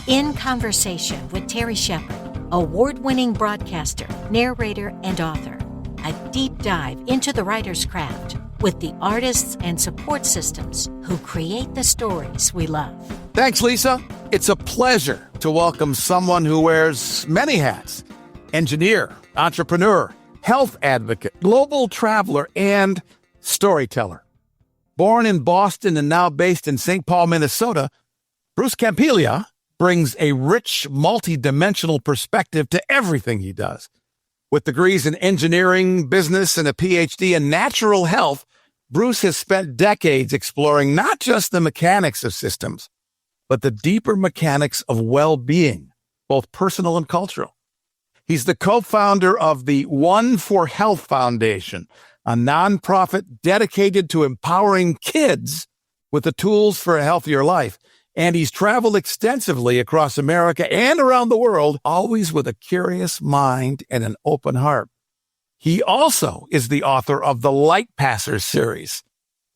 In Conversation with Terry Shepard, award-winning broadcaster, narrator, and author. A deep dive into the writer's craft with the artists and support systems who create the stories we love. Thanks, Lisa. It's a pleasure to welcome someone who wears many hats: engineer, entrepreneur, health advocate, global traveler, and storyteller. Born in Boston and now based in St. Paul, Minnesota, Bruce Campelia brings a rich, multi-dimensional perspective to everything he does. With degrees in engineering, business, and a PhD in natural health, Bruce has spent decades exploring not just the mechanics of systems, but the deeper mechanics of well-being, both personal and cultural. He's the co-founder of the One for Health Foundation, a nonprofit dedicated to empowering kids with the tools for a healthier life. And he's traveled extensively across America and around the world, always with a curious mind and an open heart. He also is the author of the Light Passers series,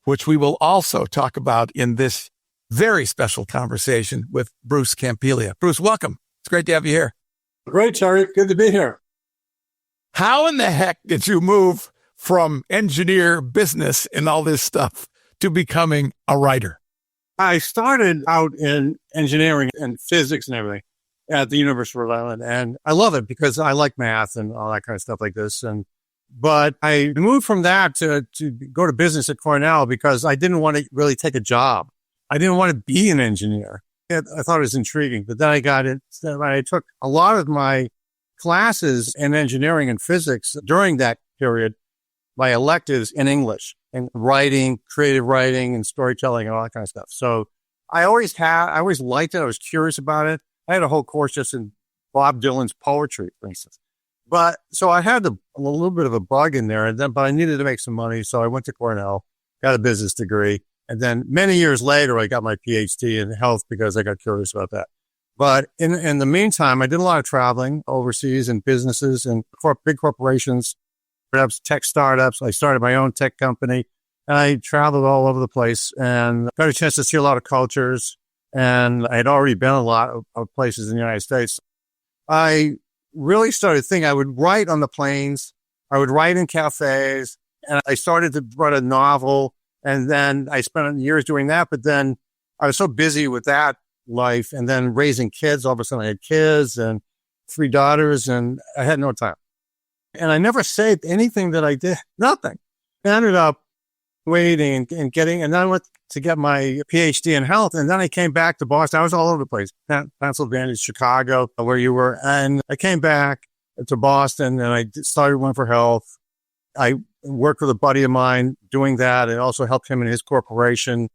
which we will also talk about in this very special conversation with Bruce Campelia. Bruce, welcome. It's great to have you here. Great, Terry. Good to be here. How in the heck did you move from engineer, business, and all this stuff to becoming a writer? I started out in engineering and physics and everything at the University of Rhode Island, and I love it because I like math and all that kind of stuff like this. But I moved from that to go to business at Cornell because I didn't want to really take a job. I didn't want to be an engineer. I thought it was intriguing, but then I got it. I took a lot of my classes in engineering and physics during that period, my electives in English and writing, creative writing and storytelling and all that kind of stuff. So I always liked it. I was curious about it. I had a whole course just in Bob Dylan's poetry, for instance. But so I had a little bit of a bug in there, but I needed to make some money. So I went to Cornell, got a business degree. And then many years later, I got my PhD in health because I got curious about that. But in the meantime, I did a lot of traveling overseas in businesses and big corporations, perhaps tech startups. I started my own tech company and I traveled all over the place and got a chance to see a lot of cultures. And I had already been a lot of places in the United States. I really started thinking I would write on the planes. I would write in cafes, and I started to write a novel. And then I spent years doing that. But then I was so busy with that life and then raising kids. All of a sudden I had kids and 3 daughters and I had no time. And I never saved anything that I did. Nothing. I ended up waiting and getting, and then I went to get my PhD in health. And then I came back to Boston. I was all over the place, Pennsylvania, Chicago, where you were. And I came back to Boston and I started One for Health. I worked with a buddy of mine doing that. I also helped him in his corporation.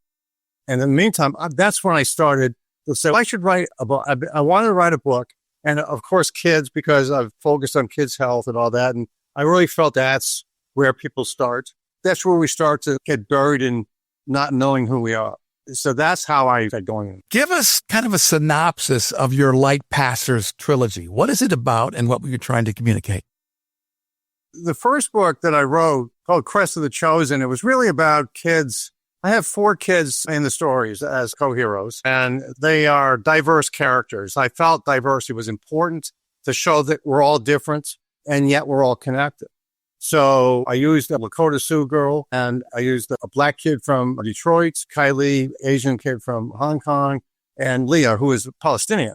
And in the meantime, that's when I started to say, I should write a book. I wanted to write a book. And of course, kids, because I've focused on kids' health and all that. And I really felt that's where people start. That's where we start to get buried in not knowing who we are. So that's how I got going. Give us kind of a synopsis of your Light Passers trilogy. What is it about and what were you trying to communicate? The first book that I wrote, called Crest of the Chosen, it was really about kids. I have 4 kids in the stories as co-heroes, and they are diverse characters. I felt diversity was important to show that we're all different, and yet we're all connected. So I used a Lakota Sioux girl, and I used a black kid from Detroit, Kylie, Asian kid from Hong Kong, and Leah, who is Palestinian.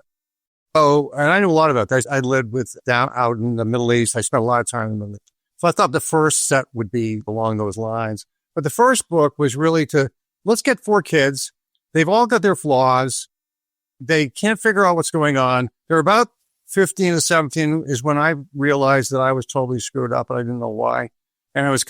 So, and I knew a lot about that. I lived out in the Middle East. I spent a lot of time in the Middle East. So I thought the first set would be along those lines. But the first book was really let's get 4 kids. They've all got their flaws. They can't figure out what's going on. They're about 15 to 17 is when I realized that I was totally screwed up and I didn't know why. And I was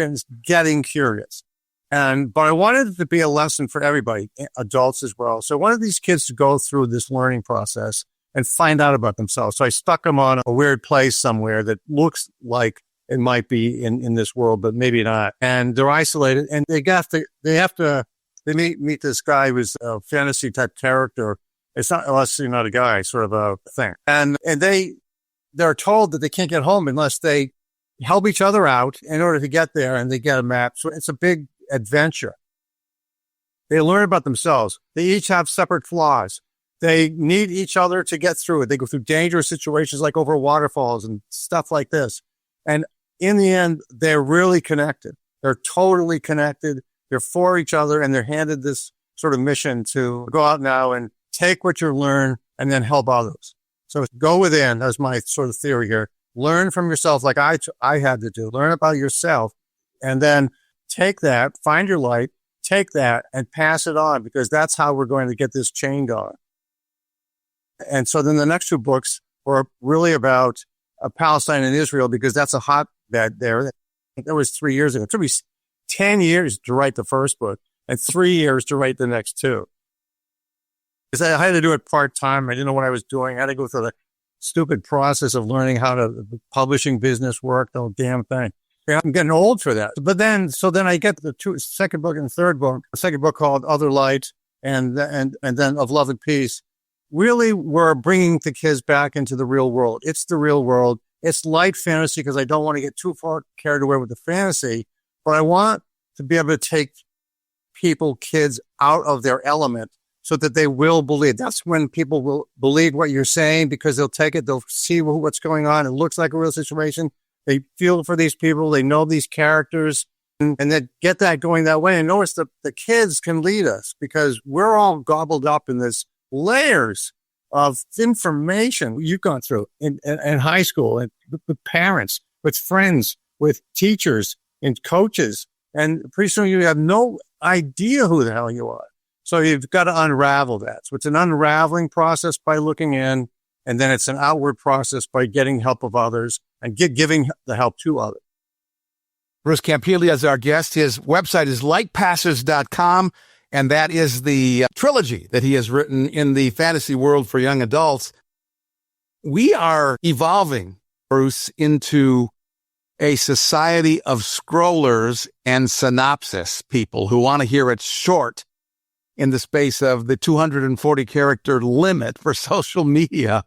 getting curious. But I wanted it to be a lesson for everybody, adults as well. So I wanted these kids to go through this learning process and find out about themselves. So I stuck them on a weird place somewhere that looks like it might be in this world, but maybe not. And they're isolated and they meet this guy who's a fantasy type character. It's not, unless you're not a guy, sort of a thing. And they're told that they can't get home unless they help each other out in order to get there, and they get a map. So it's a big adventure. They learn about themselves. They each have separate flaws. They need each other to get through it. They go through dangerous situations like over waterfalls and stuff like this. And in the end, they're really connected. They're totally connected. They're for each other, and they're handed this sort of mission to go out now and take what you learn and then help others. So go within. That's my sort of theory here. Learn from yourself like I had to do. Learn about yourself, and then take that, find your light, take that and pass it on, because that's how we're going to get this chain going. And so then the next two books were really about Palestine and Israel, because that's a hotbed there. That was 3 years ago. It took me 10 years to write the first book and 3 years to write the next two. Because I had to do it part-time. I didn't know what I was doing. I had to go through the stupid process of learning how the publishing business worked, the whole damn thing. Yeah, I'm getting old for that. But then I get the second book and third book. The second book called Other Light and then Of Love and Peace. Really, we're bringing the kids back into the real world. It's the real world. It's light fantasy, because I don't want to get too far carried away with the fantasy, but I want to be able to take kids out of their element so that they will believe. That's when people will believe what you're saying, because they'll take it. They'll see what's going on. It looks like a real situation. They feel for these people. They know these characters, and then get that going that way. And notice that the kids can lead us, because we're all gobbled up in this layers of information you've gone through in high school, and with parents, with friends, with teachers and coaches. And pretty soon you have no idea who the hell you are. So you've got to unravel that. So it's an unraveling process by looking in, and then it's an outward process by getting help of others and giving the help to others. Bruce Campelia is our guest. His website is lightpassers.com. And that is the trilogy that he has written in the fantasy world for young adults. We are evolving, Bruce, into a society of scrollers and synopsis people who want to hear it short in the space of the 240 character limit for social media.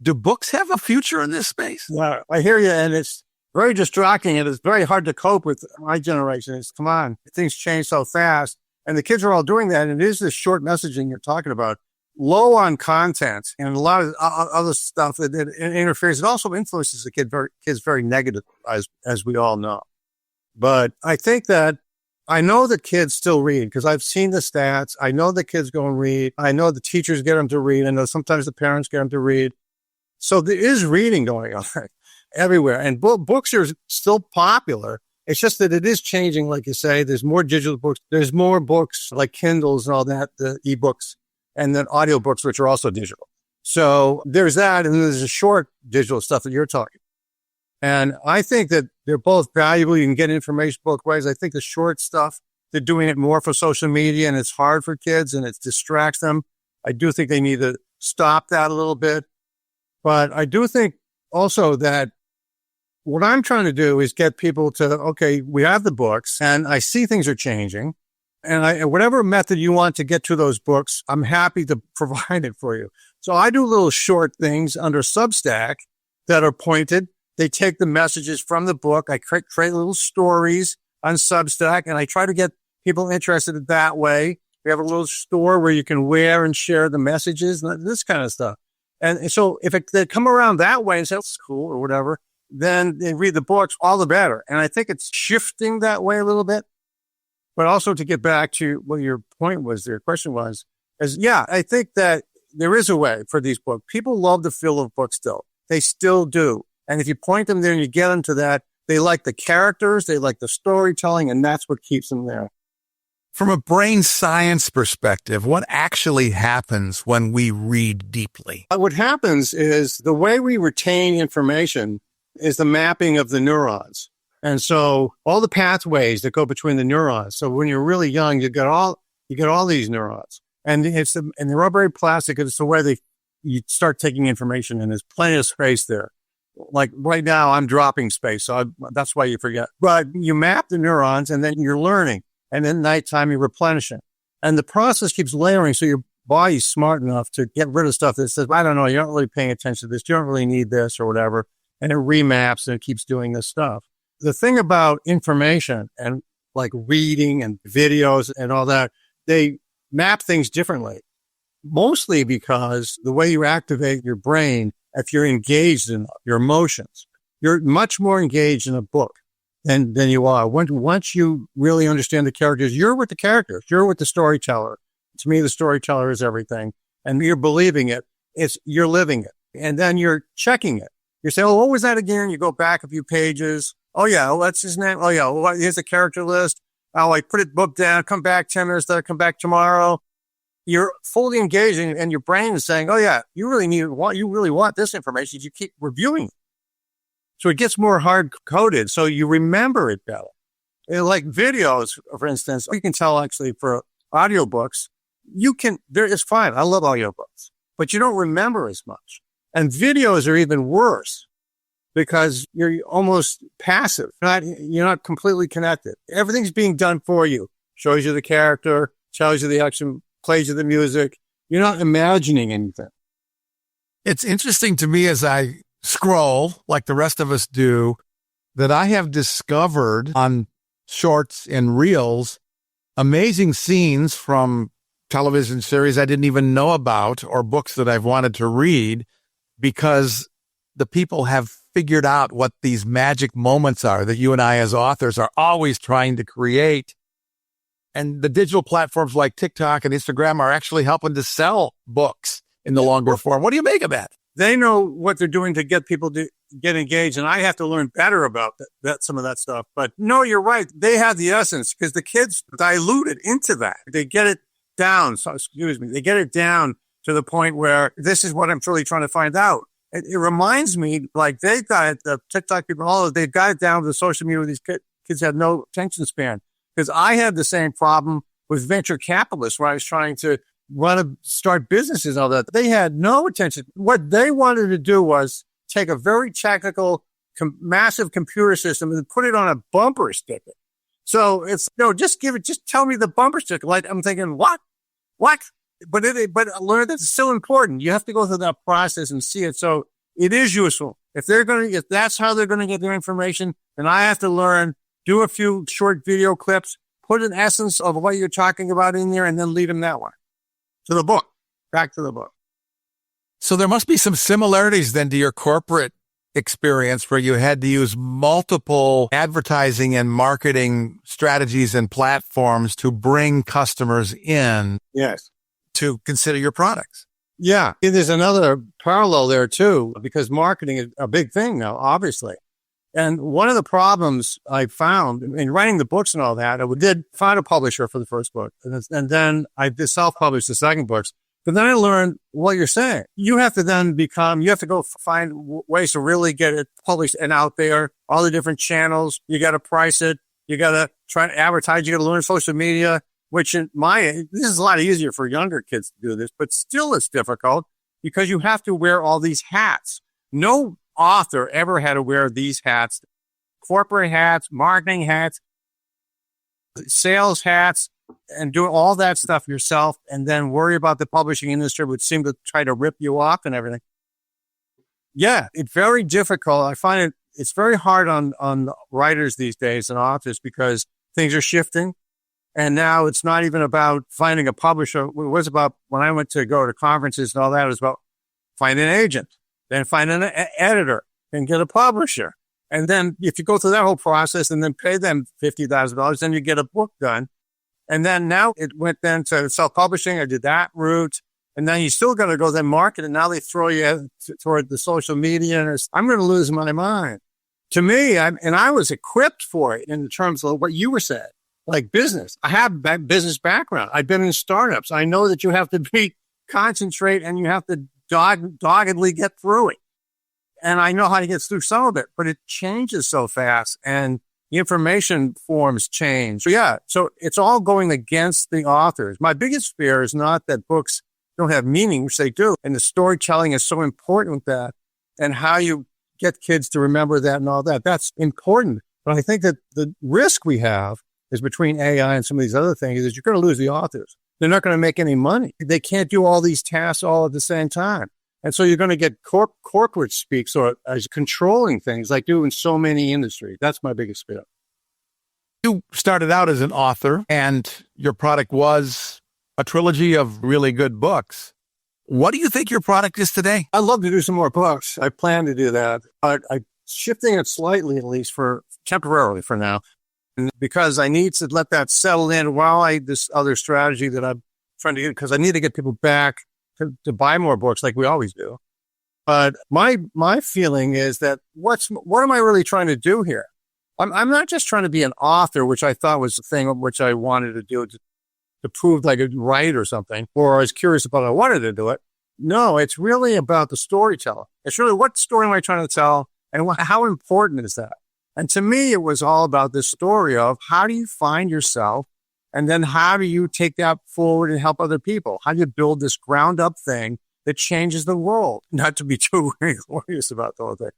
Do books have a future in this space? Well, I hear you, and it's very distracting, and it's very hard to cope with my generation. Come on, things change so fast. And the kids are all doing that. And it is this short messaging you're talking about, low on content and a lot of other stuff that interferes. It also influences the kids very negative, as we all know. But I think that I know the kids still read, because I've seen the stats. I know the kids go and read. I know the teachers get them to read. I know sometimes the parents get them to read. So there is reading going on everywhere. And books are still popular. It's just that it is changing, like you say. There's more digital books. There's more books like Kindles and all that, the ebooks, and then audiobooks, which are also digital. So there's that, and then there's the short digital stuff that you're talking. And I think that they're both valuable. You can get information both ways. I think the short stuff, they're doing it more for social media, and it's hard for kids, and it distracts them. I do think they need to stop that a little bit. But I do think also that what I'm trying to do is get people to, okay, we have the books, and I see things are changing, and whatever method you want to get to those books, I'm happy to provide it for you. So I do little short things under Substack that are pointed. They take the messages from the book. I create little stories on Substack, and I try to get people interested in that way. We have a little store where you can wear and share the messages, this kind of stuff. And so if they come around that way and say, that's cool or whatever, then they read the books, all the better. And I think it's shifting that way a little bit. But also to get back to what your point was, your question was, I think that there is a way for these books. People love the feel of books still. They still do. And if you point them there and you get them to that, they like the characters, they like the storytelling, and that's what keeps them there. From a brain science perspective, what actually happens when we read deeply? What happens is the way we retain information is the mapping of the neurons. And so all the pathways that go between the neurons. So when you're really young, you get all these neurons. And they're all very plastic. It's the way you start taking information, and there's plenty of space there. Like right now, I'm dropping space. So that's why you forget. But you map the neurons, and then you're learning. And then nighttime, you're replenishing. And the process keeps layering. So your body's smart enough to get rid of stuff that says, I don't know, you're not really paying attention to this. You don't really need this or whatever. And it remaps and it keeps doing this stuff. The thing about information and like reading and videos and all that, they map things differently. mostly because the way you activate your brain, if you're engaged in your emotions, you're much more engaged in a book than you are. Once you really understand the characters, you're with the characters, you're with the storyteller. To me, the storyteller is everything. And you're believing it. You're living it. And then you're checking it. You say, oh, what was that again? You go back a few pages. Oh, yeah, well, that's his name. Oh, yeah, well, here's the character list. Oh, I put it book down, come back 10 minutes later, come back tomorrow. You're fully engaging and your brain is saying, oh, yeah, you really want this information. You keep reviewing it. So it gets more hard coded. So you remember it better. Like videos, for instance, you can tell actually for audiobooks, it's fine. I love audiobooks, but you don't remember as much. And videos are even worse because you're almost passive. You're not completely connected. Everything's being done for you. Shows you the character, tells you the action, plays you the music. You're not imagining anything. It's interesting to me as I scroll, like the rest of us do, that I have discovered on shorts and reels amazing scenes from television series I didn't even know about or books that I've wanted to read because the people have figured out what these magic moments are that you and I as authors are always trying to create. And the digital platforms like TikTok and Instagram are actually helping to sell books in the longer form. What do you make of that? They know what they're doing to get people to get engaged. And I have to learn better about some of that stuff. But no, you're right. They have the essence because the kids dilute it into that. They get it down. So, they get it down to the point where this is what I'm truly trying to find out. It reminds me, like they've got it, the TikTok people, they've got it down to the social media. These kids have no attention span. Because I had the same problem with venture capitalists where I was trying to start businesses and all that. They had no attention. What they wanted to do was take a very technical, massive computer system and put it on a bumper sticker. So it's, just tell me the bumper sticker. Like I'm thinking, what? But I learned that it's still important. You have to go through that process and see it. So it is useful. If that's how they're going to get their information, then I have to learn, do a few short video clips, put an essence of what you're talking about in there, and then lead them that way. Back to the book. So there must be some similarities then to your corporate experience where you had to use multiple advertising and marketing strategies and platforms to bring customers in. Yes. To consider your products. Yeah. There's another parallel there too, because marketing is a big thing now, obviously. And one of the problems I found in writing the books and all that, I did find a publisher for the first book. And then I did self-publish the second books. But then I learned what you're saying. You have to go find ways to really get it published and out there, all the different channels. You got to price it. You got to try to advertise. You got to learn social media, which this is a lot easier for younger kids to do this, but still it's difficult because you have to wear all these hats. No author ever had to wear these hats, corporate hats, marketing hats, sales hats, and do all that stuff yourself and then worry about the publishing industry, which seem to try to rip you off and everything. Yeah, it's very difficult. I find it's very hard on writers these days and authors because things are shifting. And now it's not even about finding a publisher. It was about when I went to go to conferences and all that, it was about finding an agent, then find an editor and get a publisher. And then if you go through that whole process and then pay them $50,000, then you get a book done. And then now it went then to self-publishing. I did that route. And then you still got to go then market. And now they throw you toward the social media. And I'm going to lose my mind. To me, I was equipped for it in terms of what you were saying, like business. I have business background. I've been in startups. I know that you have to concentrate and you have to doggedly get through it. And I know how to get through some of it, but it changes so fast and the information forms change. So it's all going against the authors. My biggest fear is not that books don't have meaning, which they do. And the storytelling is so important with that and how you get kids to remember that and all that. That's important. But I think that the risk we have is between AI and some of these other things is you're going to lose the authors. They're not going to make any money. They can't do all these tasks all at the same time. And so you're going to get corporate speak so as controlling things like do in so many industries. That's my biggest fear. You started out as an author and your product was a trilogy of really good books. What do you think your product is today? I'd love to do some more books. I plan to do that. I'm shifting it slightly, at least for temporarily for now, and because I need to let that settle in while this other strategy that I'm trying to get, because I need to get people back to buy more books like we always do. But my feeling is that what am I really trying to do here? I'm not just trying to be an author, which I thought was the thing which I wanted to do to prove that I could write or something, or I was curious about I wanted to do it. No, it's really about the storytelling. It's really, what story am I trying to tell, and how important is that? And to me, it was all about this story of how do you find yourself, and then how do you take that forward and help other people? How do you build this ground up thing that changes the world? Not to be too glorious about the whole thing,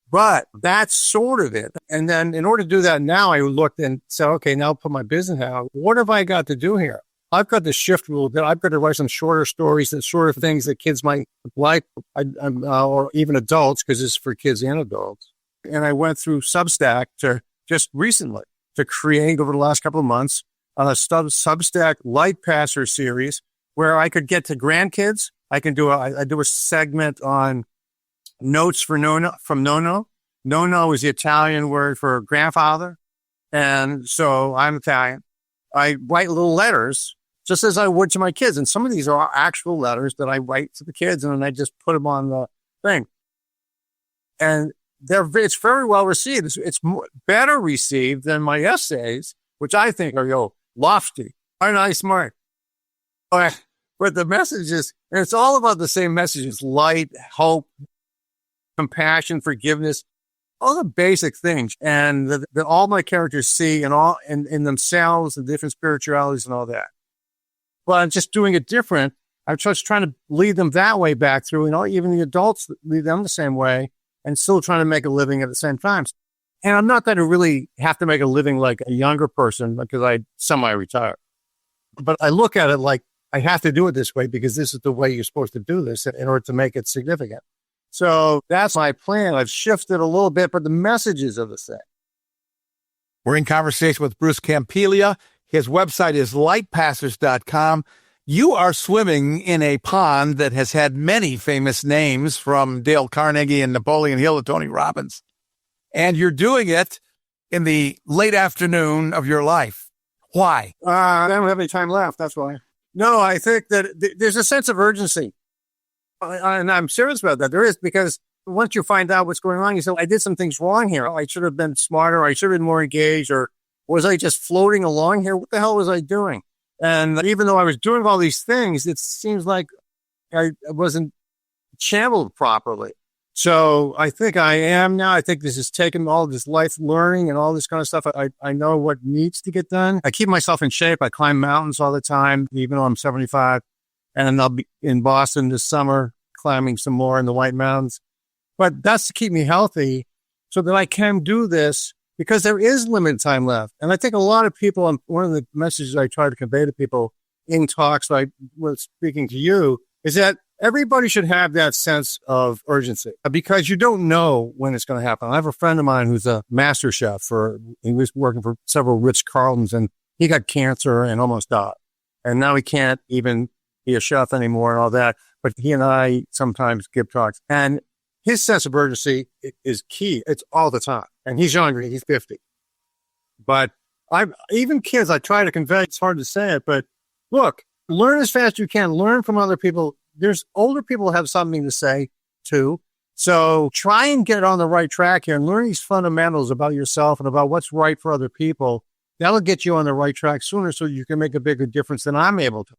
but that's sort of it. And then in order to do that now, I looked and said, okay, now I'll put my business out. What have I got to do here? I've got to shift a little bit. I've got to write some shorter stories, that sort of things that kids might like, or even adults, because it's for kids and adults. And I went through Substack to just recently to create over the last couple of months a Substack Light Passer series where I could get to grandkids. I do a segment on notes for Nono, from Nono. Nono is the Italian word for grandfather. And so I'm Italian. I write little letters just as I would to my kids. And some of these are actual letters that I write to the kids, and then I just put them on the thing. And it's very well received. It's better received than my essays, which I think are, lofty. Aren't I smart? But the messages, and it's all about the same messages: light, hope, compassion, forgiveness, all the basic things. And that all my characters see and all in themselves, the different spiritualities and all that. But I'm just doing it different. I'm just trying to lead them that way back through, even the adults lead them the same way, and still trying to make a living at the same time. And I'm not going to really have to make a living like a younger person because I semi-retired. But I look at it like I have to do it this way because this is the way you're supposed to do this in order to make it significant. So that's my plan. I've shifted a little bit, but the messages are the same. We're in conversation with Bruce Campelia. His website is lightpassers.com. You are swimming in a pond that has had many famous names, from Dale Carnegie and Napoleon Hill to Tony Robbins. And you're doing it in the late afternoon of your life. Why? I don't have any time left. That's why. No, I think that there's a sense of urgency. And I'm serious about that. There is, because once you find out what's going on, you say, I did some things wrong here. I should have been smarter. I should have been more engaged. Or was I just floating along here? What the hell was I doing? And even though I was doing all these things, it seems like I wasn't channeled properly. So I think I am now. I think this has taken all this life learning and all this kind of stuff. I know what needs to get done. I keep myself in shape. I climb mountains all the time, even though I'm 75. And I'll be in Boston this summer, climbing some more in the White Mountains. But that's to keep me healthy so that I can do this, because there is limited time left. And I think a lot of people, one of the messages I try to convey to people in talks like was speaking to you, is that everybody should have that sense of urgency, because you don't know when it's going to happen. I have a friend of mine who's a master chef he was working for several Ritz-Carltons, and he got cancer and almost died. And now he can't even be a chef anymore and all that. But he and I sometimes give talks, and his sense of urgency is key. It's all the time. And he's younger. He's 50. But even kids, I try to convey, it's hard to say it, but look, learn as fast as you can. Learn from other people. There's older people have something to say too. So try and get on the right track here and learn these fundamentals about yourself and about what's right for other people. That'll get you on the right track sooner so you can make a bigger difference than I'm able to.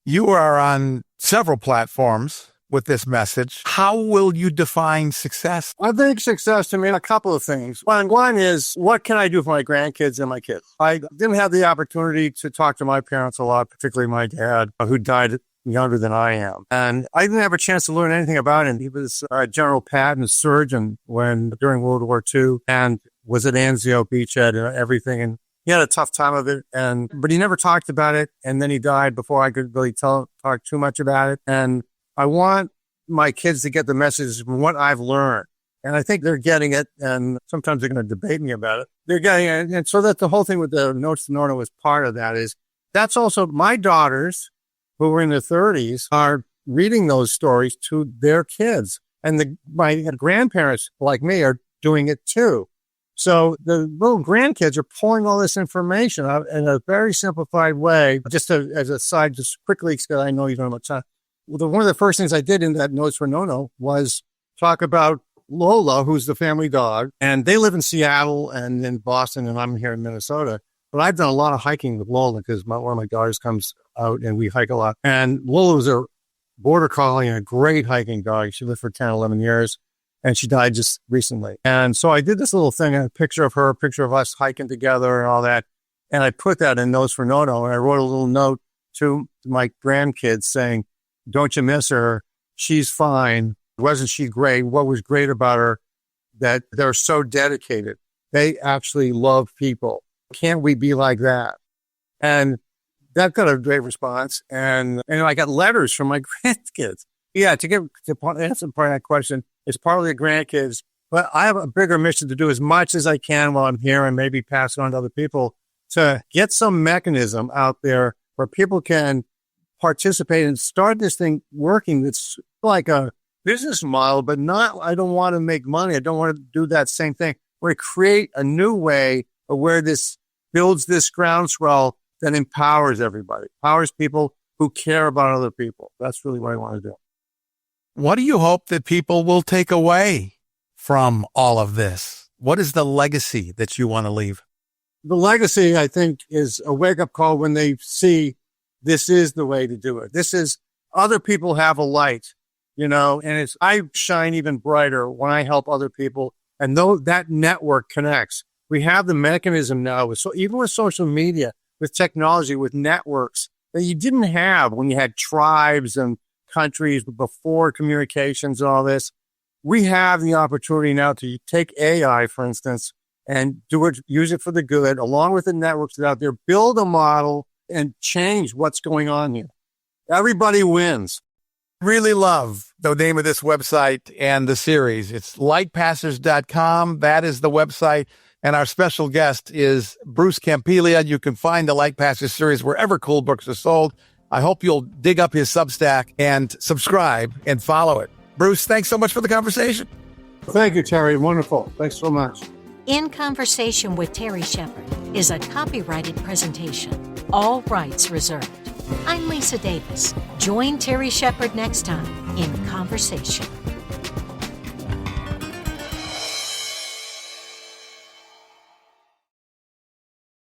You are on several platforms with this message. How will you define success? I think success to me, a couple of things. One is, what can I do for my grandkids and my kids? I didn't have the opportunity to talk to my parents a lot, particularly my dad, who died younger than I am. And I didn't have a chance to learn anything about him. He was a general patent surgeon during World War II, and was at Anzio Beachhead and everything. And he had a tough time of it, but he never talked about it. And then he died before I could really talk too much about it. And I want my kids to get the message from what I've learned. And I think they're getting it. And sometimes they're going to debate me about it. They're getting it. And so that the whole thing with the Notes to Norna was part of that. That's also my daughters, who are in their 30s, are reading those stories to their kids. And my grandparents, like me, are doing it too. So the little grandkids are pulling all this information out in a very simplified way. As a side, just quickly, because I know you don't have much time. One of the first things I did in that Notes for No-No was talk about Lola, who's the family dog. And they live in Seattle and in Boston, and I'm here in Minnesota. But I've done a lot of hiking with Lola because one of my daughters comes out and we hike a lot. And Lola was a border collie and a great hiking dog. She lived for 10, 11 years. And she died just recently. And so I did this little thing, a picture of her, a picture of us hiking together and all that. And I put that in Notes for No-No. And I wrote a little note to my grandkids saying, don't you miss her? She's fine. Wasn't she great? What was great about her? That they're so dedicated. They actually love people. Can't we be like that? And that got a great response. And I got letters from my grandkids. Yeah, to answer part of that question, it's partly the grandkids, but I have a bigger mission to do as much as I can while I'm here and maybe pass it on to other people to get some mechanism out there where people can participate and start this thing working. It's like a business model, but I don't want to make money. I don't want to do that same thing. We're going to create a new way of where this builds this groundswell that empowers everybody, empowers people who care about other people. That's really what I want to do. What do you hope that people will take away from all of this? What is the legacy that you want to leave? The legacy, I think, is a wake-up call when they see this is the way to do it. This is, other people have a light, and I shine even brighter when I help other people. And though that network connects, we have the mechanism now, even with social media, with technology, with networks that you didn't have when you had tribes and countries before communications and all this. We have the opportunity now to take AI, for instance, and use it for the good, along with the networks that are out there, build a model and change what's going on here. Everybody wins. Really love the name of this website and the series. It's lightpassers.com. That is the website. And our special guest is Bruce Campelia. You can find the Light Passers series wherever cool books are sold. I hope you'll dig up his Substack and subscribe and follow it. Bruce, thanks so much for the conversation. Thank you, Terry. Wonderful. Thanks so much. In Conversation with Terry Shepard is a copyrighted presentation. All rights reserved. I'm Lisa Davis. Join Terry Shepard next time in Conversation.